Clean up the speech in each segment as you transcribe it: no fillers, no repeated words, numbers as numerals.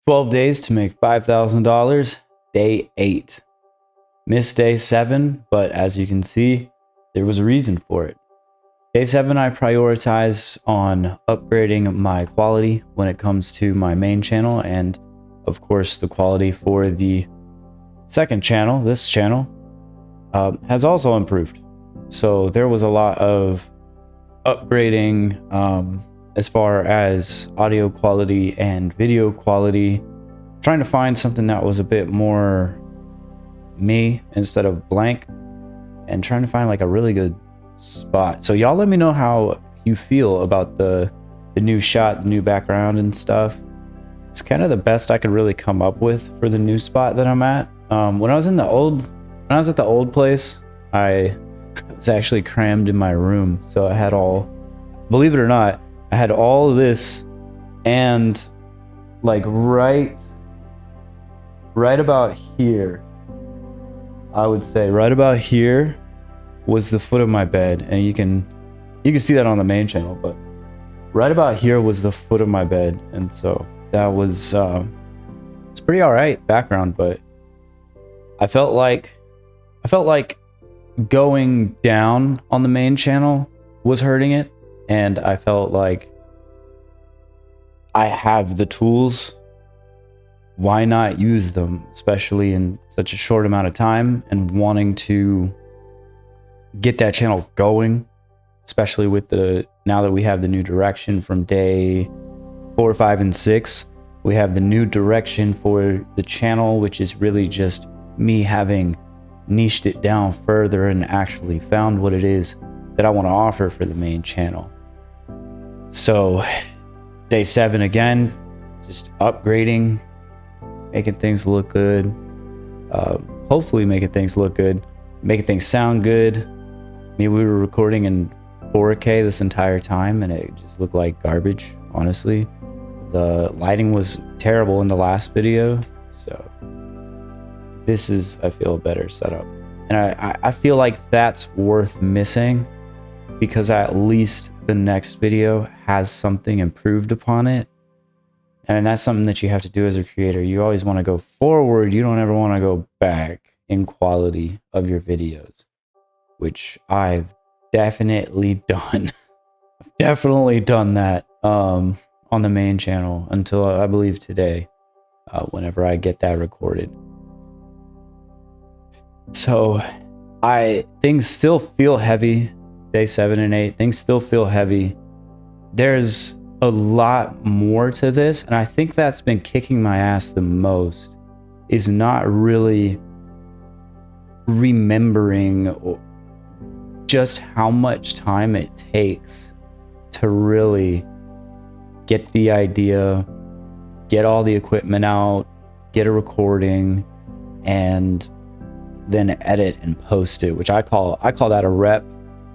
12 days to make $5,000, day 8. Missed day 7, but as you can see, there was a reason for it. Day 7, I prioritize on upgrading my quality when it comes to my main channel, and of course the quality for the second channel, this channel, has also improved. So there was a lot of upgrading as far as audio quality and video quality, trying to find something that was a bit more me instead of blank, and trying to find like a really good spot. So y'all let me know how you feel about the new shot, the new background and stuff. It's kind of the best I could really come up with for the new spot that I'm at. When I was at the old place, I was actually crammed in my room, so I had believe it or not, I had all of this, and like right about here, I would say right about here was the foot of my bed, and you can see that on the main channel, but right about here was the foot of my bed, and so that was it's pretty all right background, but I felt like going down on the main channel was hurting it, and I felt like I have the tools, why not use them, especially in such a short amount of time, and wanting to get that channel going, especially with now that we have the new direction from day 4, 5, and 6. We have the new direction for the channel, which is really just me having niched it down further and actually found what it is that I want to offer for the main channel. So day 7 again, just upgrading, making things look good, hopefully making things look good, making things sound good. I mean, we were recording in 4K this entire time and it just looked like garbage, honestly. The lighting was terrible in the last video, so this is, I feel, a better setup. And I feel like that's worth missing, because at least the next video has something improved upon it. And that's something that you have to do as a creator. You always want to go forward. You don't ever want to go back in quality of your videos, which I've definitely done. I've definitely done that on the main channel until I believe today, whenever I get that recorded. So things still feel heavy. Day 7 and 8, things still feel heavy. There's a lot more to this, and I think that's been kicking my ass the most, is not really remembering just how much time it takes to really get the idea, get all the equipment out, get a recording, and then edit and post it, which I call that a rep.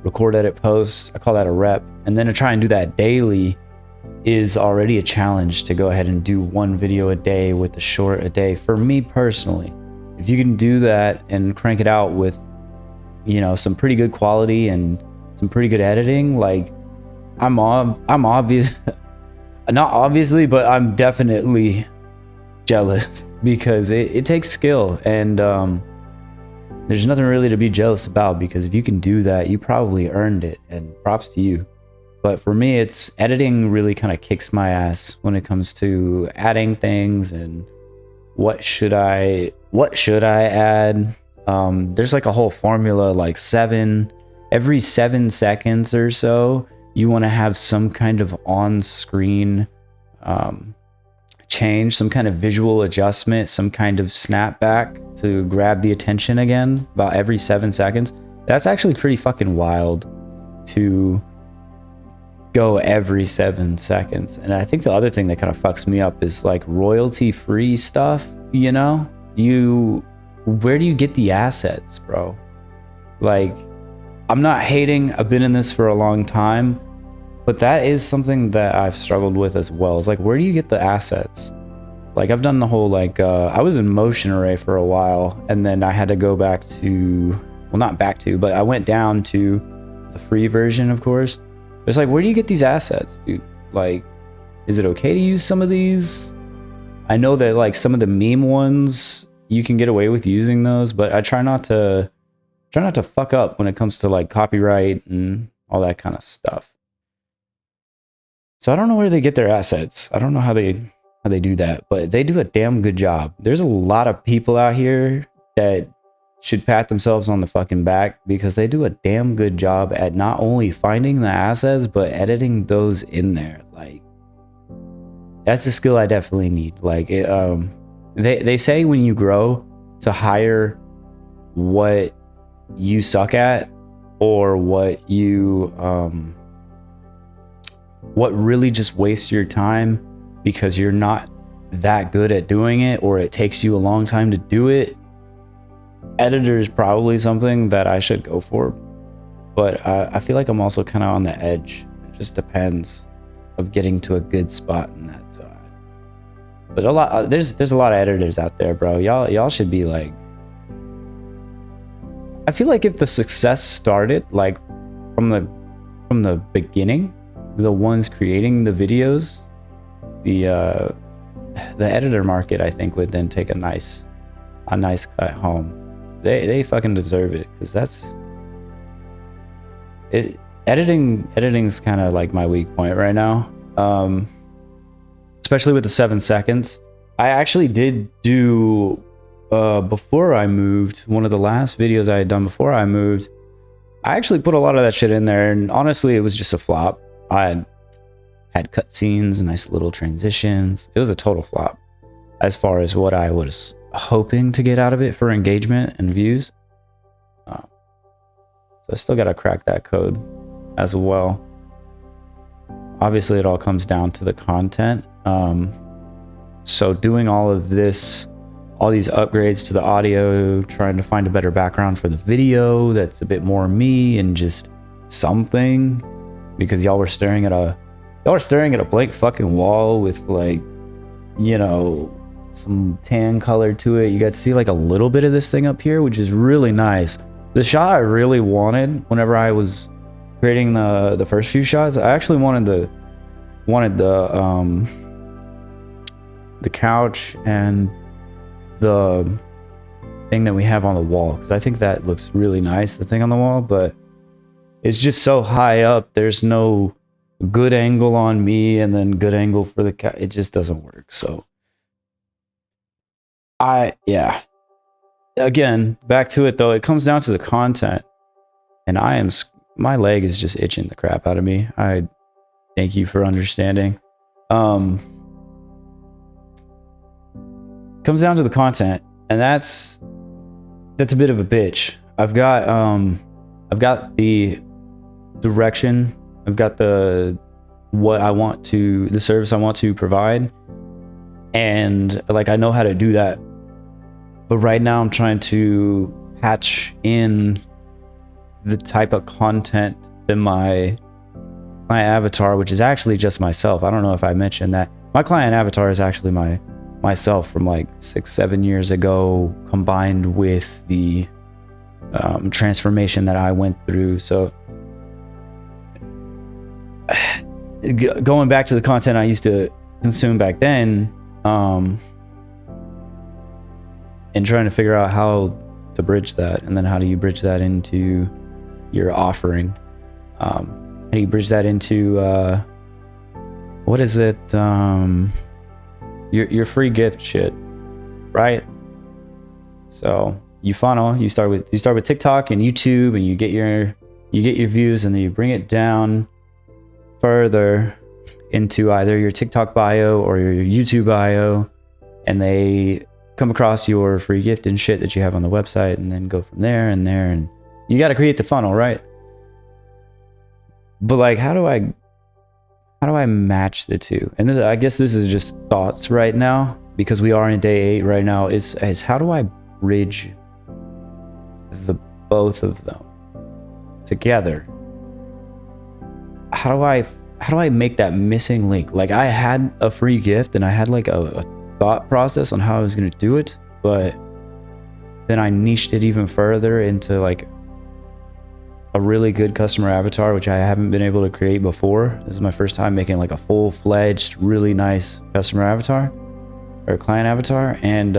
Record, edit, post, I call that a rep. And then to try and do that daily is already a challenge, to go ahead and do one video a day with a short a day. For me personally, if you can do that and crank it out with, you know, some pretty good quality and some pretty good editing, like I'm obvious, not obviously, but I'm definitely jealous, because it takes skill, and there's nothing really to be jealous about, because if you can do that, you probably earned it, and props to you. But for me, it's editing really kind of kicks my ass when it comes to adding things and what should I add. There's like a whole formula, like every 7 seconds or so, you want to have some kind of on-screen change, some kind of visual adjustment, some kind of snapback to grab the attention again, about every 7 seconds. That's actually pretty fucking wild to go every 7 seconds. And I think the other thing that kind of fucks me up is like royalty-free stuff, you know? Where do you get the assets, bro? Like, I'm not hating, I've been in this for a long time, but that is something that I've struggled with as well. It's like, where do you get the assets? Like, I've done the whole, like, I was in Motion Array for a while, and then I had to go back to, well, not back to, but I went down to the free version, of course. It's like, where do you get these assets, dude? Like, is it okay to use some of these? I know that like some of the meme ones you can get away with using those, but I try not to fuck up when it comes to like copyright and all that kind of stuff. So I don't know where they get their assets. I don't know how they do that, but they do a damn good job. There's a lot of people out here that should pat themselves on the fucking back because they do a damn good job at not only finding the assets but editing those in there. Like, that's a skill I definitely need. Like, they say when you grow to hire what you suck at, or what you what really just wastes your time because you're not that good at doing it, or it takes you a long time to do it. Editor is probably something that I should go for, but I feel like I'm also kind of on the edge. It just depends of getting to a good spot in that side. But a lot there's a lot of editors out there, bro. Y'all should be like, I feel like if the success started like from the beginning, the ones creating the videos, the editor market, I think, would then take a nice cut home. They fucking deserve it, because that's it. Editing's kind of like my weak point right now, especially with the 7 seconds. I actually did do before I moved, one of the last videos I had done before I moved, I actually put a lot of that shit in there, and honestly it was just a flop. I had cutscenes, nice little transitions. It was a total flop as far as what I was hoping to get out of it for engagement and views. So I still gotta crack that code as well. Obviously it all comes down to the content. So doing all of this, all these upgrades to the audio, trying to find a better background for the video that's a bit more me and just something, because y'all were staring at a blank fucking wall with, like, you know, some tan color to it. You got to see like a little bit of this thing up here, which is really nice. The shot I really wanted whenever I was creating the first few shots, I actually wanted the couch and the thing that we have on the wall, because I think that looks really nice, the thing on the wall, but it's just so high up. There's no good angle on me and then good angle for the couch. It just doesn't work. So yeah, again, back to it though, it comes down to the content, and my leg is just itching the crap out of me. I thank you for understanding. Comes down to the content, and that's a bit of a bitch. I've got the direction, I've got the service I want to provide, and like I know how to do that. But right now I'm trying to patch in the type of content in my avatar, which is actually just myself. I don't know if I mentioned that. My client avatar is actually myself from like 6-7 years ago, combined with the transformation that I went through. So going back to the content I used to consume back then, and trying to figure out how to bridge that, and then how do you bridge that into your offering? How do you bridge that into what is it? Your free gift shit, right? So you funnel. You start with TikTok and YouTube, and you get your views, and then you bring it down further into either your TikTok bio or your YouTube bio, and they come across your free gift and shit that you have on the website, and then go from there, and you got to create the funnel, right? But like, how do I match the two? And I guess this is just thoughts right now, because we are in day 8 right now. Is how do I bridge the both of them together? How do I make that missing link? Like, I had a free gift and I had like a thought process on how I was going to do it, but then I niched it even further into like a really good customer avatar, which I haven't been able to create before. This is my first time making like a full-fledged, really nice customer avatar. or client avatar, and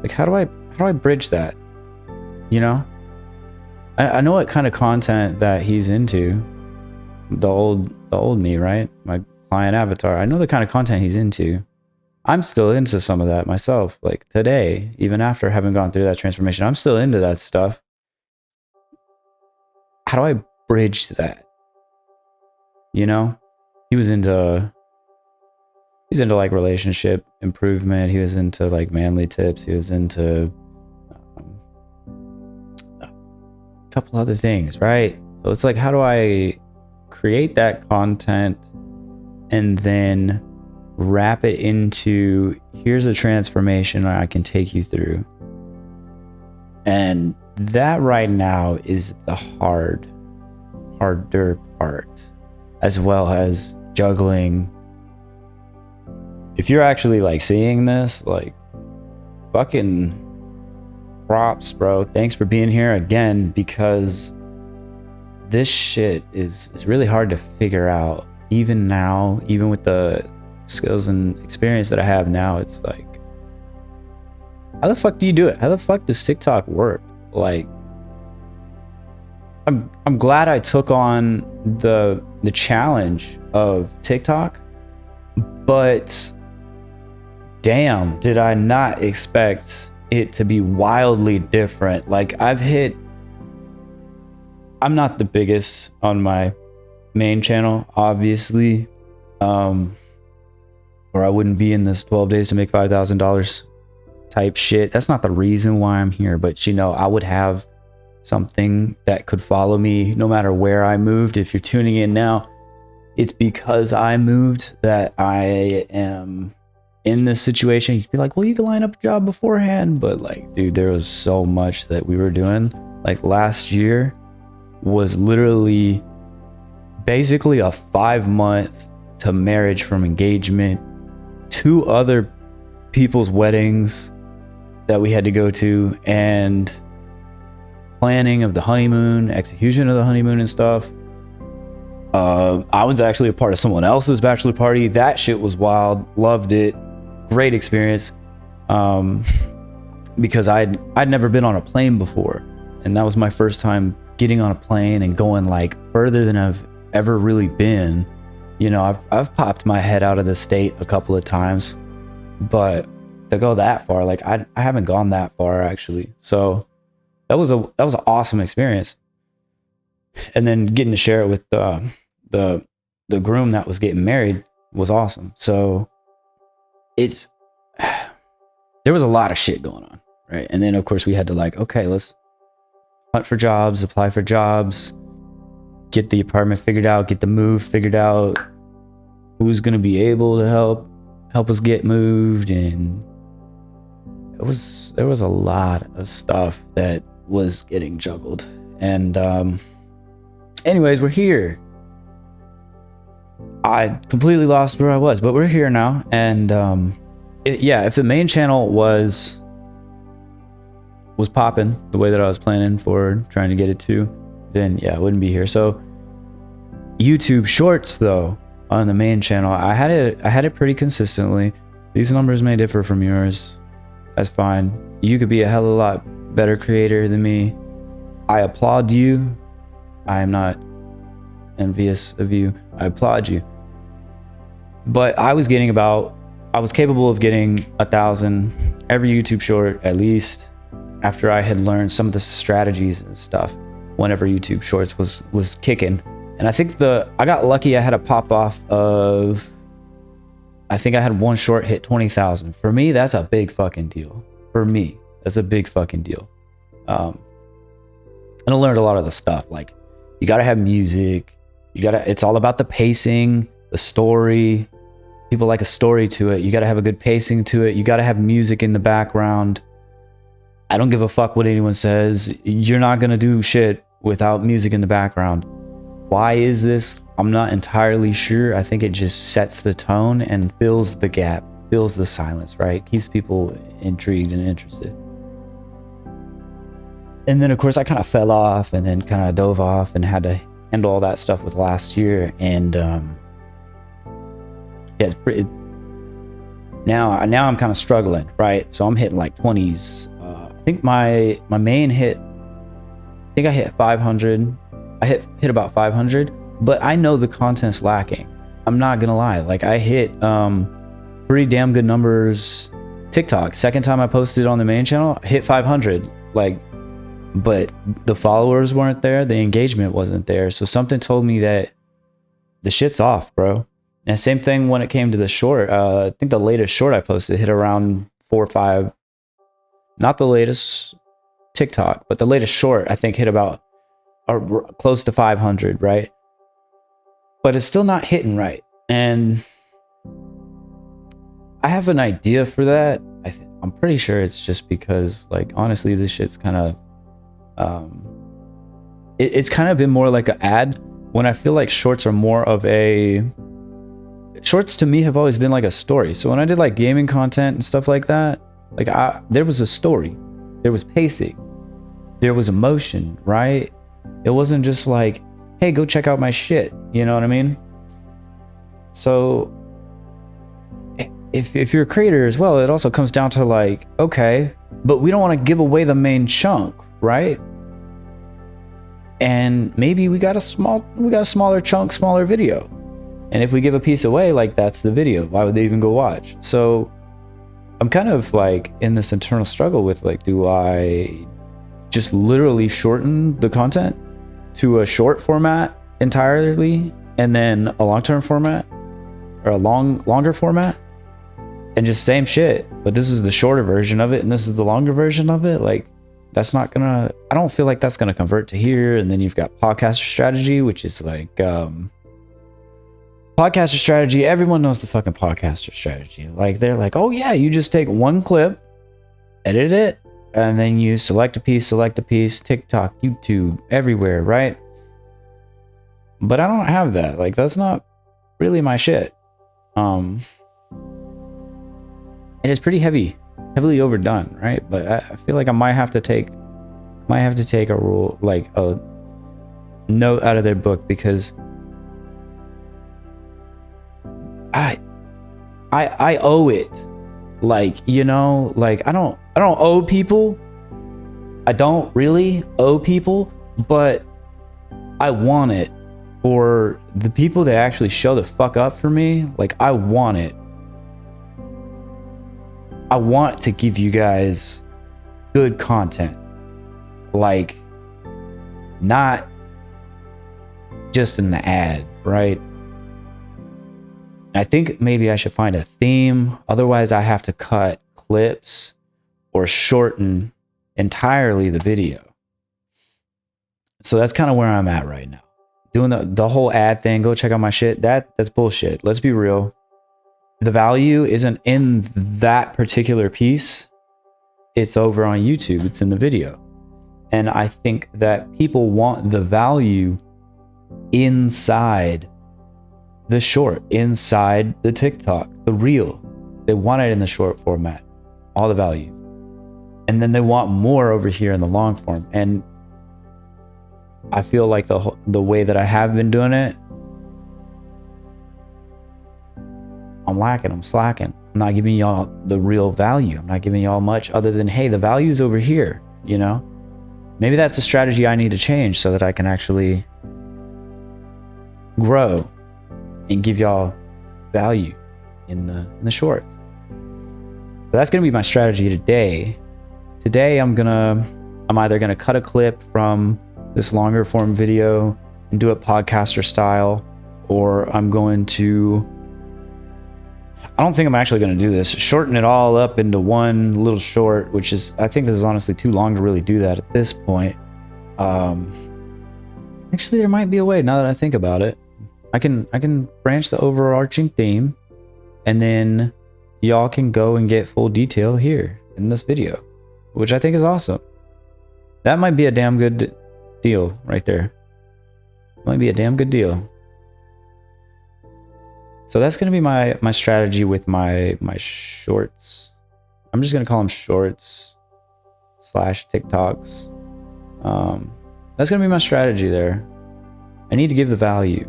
like how do I bridge that? You know, I know what kind of content that he's into. The old me, right? My client avatar. I know the kind of content he's into. I'm still into some of that myself. Like today, even after having gone through that transformation, I'm still into that stuff. How do I bridge that? You know, he was into like relationship improvement. He was into like manly tips. He was into a couple other things, right? So it's like, how do I create that content and then wrap it into, here's a transformation I can take you through? And that right now is the harder part, as well as juggling. If you're actually like seeing this, like, fucking props, bro. Thanks for being here again, because this shit is really hard to figure out. Even now, even with the skills and experience that I have now, it's like, how the fuck do you do it? How the fuck does TikTok work? Like, I'm glad I took on the challenge of TikTok, but damn, did I not expect it to be wildly different. Like, I'm not the biggest on my main channel, obviously, or I wouldn't be in this 12 days to make $5,000 type shit. That's not the reason why I'm here, but you know, I would have something that could follow me no matter where I moved. If you're tuning in now, it's because I moved that I am in this situation. You'd be like, well, you could line up a job beforehand, but like, dude, there was so much that we were doing. Like, last year was literally basically a 5-month to marriage from engagement, 2 other people's weddings that we had to go to, and planning of the honeymoon, execution of the honeymoon and stuff. I was actually a part of someone else's bachelor party. That shit was wild. Loved it. Great experience. Because I'd never been on a plane before, and that was my first time getting on a plane and going like further than I've ever really been. You know, I've popped my head out of the state a couple of times, but to go that far, like I haven't gone that far actually. So that was an awesome experience. And then getting to share it with the groom that was getting married was awesome. So there was a lot of shit going on, right? And then of course we had to like, okay, let's hunt for jobs, apply for jobs, get the apartment figured out, get the move figured out, who's going to be able to help us get moved. And there was a lot of stuff that was getting juggled. And anyways, we're here. I completely lost where I was, but we're here now. And if the main channel was popping the way that I was planning for trying to get it to, then yeah, I wouldn't be here. So YouTube Shorts though, on the main channel, I had it pretty consistently. These numbers may differ from yours. That's fine. You could be a hell of a lot better creator than me. I applaud you. I am not envious of you. I applaud you. But I was capable of getting 1,000 every YouTube short at least, after I had learned some of the strategies and stuff whenever YouTube Shorts was kicking. And I think I got lucky. I had a pop off of, I think I had one short hit 20,000. For me, that's a big fucking deal. For me, that's a big fucking deal. And I learned a lot of the stuff. Like, you gotta have music. It's all about the pacing, the story. People like a story to it. You gotta have a good pacing to it. You gotta have music in the background. I don't give a fuck what anyone says. You're not gonna do shit without music in the background. Why is this? I'm not entirely sure. I think it just sets the tone and fills the gap, fills the silence, right? Keeps people intrigued and interested. And then of course I kind of fell off and then kind of dove off and had to handle all that stuff with last year. And yeah, Now I'm kind of struggling, right? So I'm hitting like 20s. I think my main hit, I think I hit 500. I hit about 500, but I know the content's lacking. I'm not gonna lie. Like I hit pretty damn good numbers. TikTok, second time I posted on the main channel, I hit 500. Like, but the followers weren't there, the engagement wasn't there. So something told me that the shit's off, bro. And same thing when it came to the short. I think the latest short I posted hit around 4 or 5. Not the latest TikTok, but the latest short I think hit about close to 500, right? But it's still not hitting right. And I have an idea for that. I'm pretty sure it's just because, like, honestly, this shit's kind of, it's kind of been more like an ad, when I feel like shorts are more of a, shorts to me have always been like a story. So when I did like gaming content and stuff like that, like there was a story, there was pacing, there was emotion, right? It wasn't just like, hey, go check out my shit. You know what I mean? So if you're a creator as well, it also comes down to like, okay, but we don't want to give away the main chunk, right? And maybe we got a smaller chunk, smaller video. And if we give a piece away, like that's the video. Why would they even go watch? So I'm kind of like in this internal struggle with like, do I just literally shorten the content to a short format entirely, and then a long-term format, or a longer format, and just same shit, but this is the shorter version of it and this is the longer version of it? Like, that's not gonna, I don't feel like that's gonna convert to here. And then you've got podcaster strategy, which is like podcaster strategy. Everyone knows the fucking podcaster strategy. Like, they're like, oh yeah, you just take one clip, edit it, and then you select a piece, TikTok, YouTube, everywhere, right? But I don't have that. Like, that's not really my shit. It is pretty heavily overdone, right? But I feel like I might have to take a rule, like a note out of their book, because I owe it. Like, you know, like I don't owe people. I don't really owe people, but I want it for the people that actually show the fuck up for me. Like, I want it. I want to give you guys good content, like not just in the ad, right? I think maybe I should find a theme. Otherwise, I have to cut clips or shorten entirely the video. So that's kind of where I'm at right now. Doing the whole ad thing, go check out my shit, that's bullshit. Let's be real. The value isn't in that particular piece. It's over on YouTube. It's in the video. And I think that people want the value inside the short, inside the TikTok, the reel. They want it in the short format, all the value. And then they want more over here in the long form. And I feel like the way that I have been doing it, I'm lacking, I'm slacking. I'm not giving y'all the real value. I'm not giving y'all much other than, hey, the value's over here, you know? Maybe that's a strategy I need to change so that I can actually grow and give y'all value in the short. So that's gonna be my strategy today. Today I'm either gonna cut a clip from this longer form video and do it podcaster style, or I'm going to, I don't think I'm actually going to do this, shorten it all up into one little short, which is, I think this is honestly too long to really do that at this point. Actually, there might be a way now that I think about it. I can branch the overarching theme, and then y'all can go and get full detail here in this video, which I think is awesome. That might be a damn good deal right there. Might be a damn good deal. So that's going to be my strategy with my shorts. I'm just going to call them shorts / TikToks. That's going to be my strategy there. I need to give the value.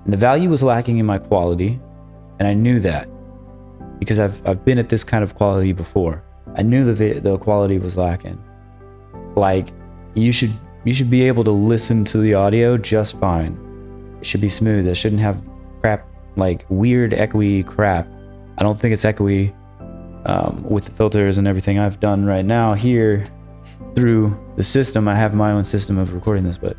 And the value was lacking in my quality, and I knew that. because I've been at this kind of quality before. I knew the quality was lacking. Like, you should be able to listen to the audio just fine. It should be smooth. It shouldn't have crap, like weird echoey crap. I don't think it's echoey with the filters and everything I've done right now here through the system. I have my own system of recording this, but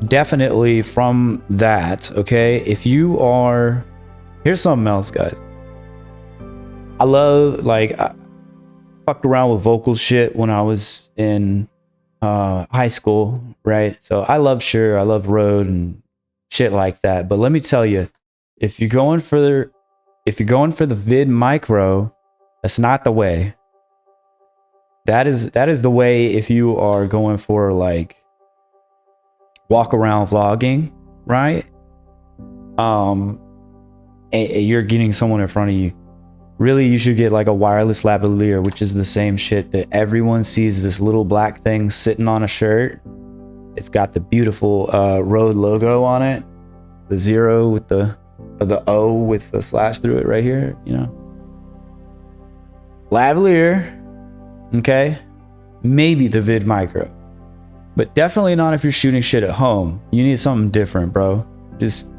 definitely from that, okay? If you are, here's something else, guys. I love, like, I fucked around with vocal shit when I was in high school, right? So I love Shure, I love Rode and shit like that. But let me tell you, if you're going for the vid micro, that's not the way. That is the way if you are going for like walk around vlogging, right? And you're getting someone in front of you. Really, you should get like a wireless lavalier, which is the same shit that everyone sees, this little black thing sitting on a shirt. It's got the beautiful Rode logo on it. The 0 with the O with the slash through it right here, you know. Lavalier, okay? Maybe the vid micro. But definitely not if you're shooting shit at home. You need something different, bro. Just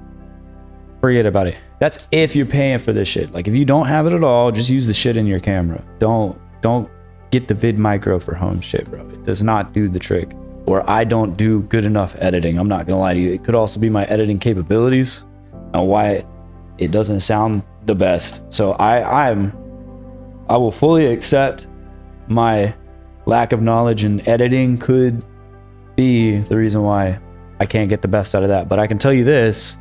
forget about it. That's if you're paying for this shit. Like, if you don't have it at all, just use the shit in your camera. Don't get the vid micro for home shit, bro. It does not do the trick. Or I don't do good enough editing. I'm not gonna lie to you. It could also be my editing capabilities and why it doesn't sound the best. So I will fully accept my lack of knowledge in editing could be the reason why I can't get the best out of that. But I can tell you this,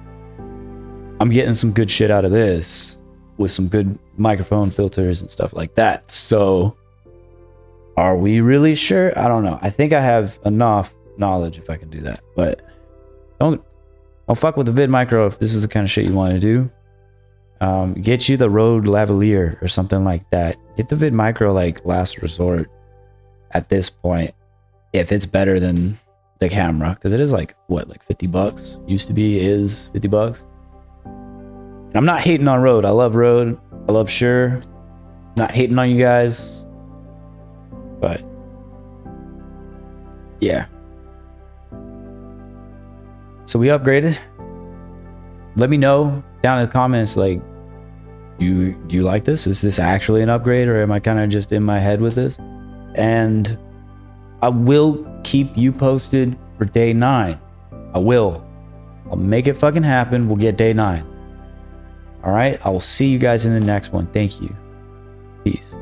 I'm getting some good shit out of this with some good microphone filters and stuff like that. So are we really sure? I don't know. I think I have enough knowledge if I can do that. But don't fuck with the vid micro if this is the kind of shit you want to do. Get you the Rode lavalier or something like that. Get the vid micro like last resort at this point, if it's better than the camera, because it is like what, like $50 used to be, is $50. And I'm not hating on Rode. I love Rode. I love Shure. I'm not hating on you guys, but yeah. So we upgraded. Let me know down in the comments, like, do you like this? Is this actually an upgrade, or am I kind of just in my head with this? And I will keep you posted for day 9. I'll make it fucking happen. We'll get day 9. All right. I will see you guys in the next one. Thank you. Peace.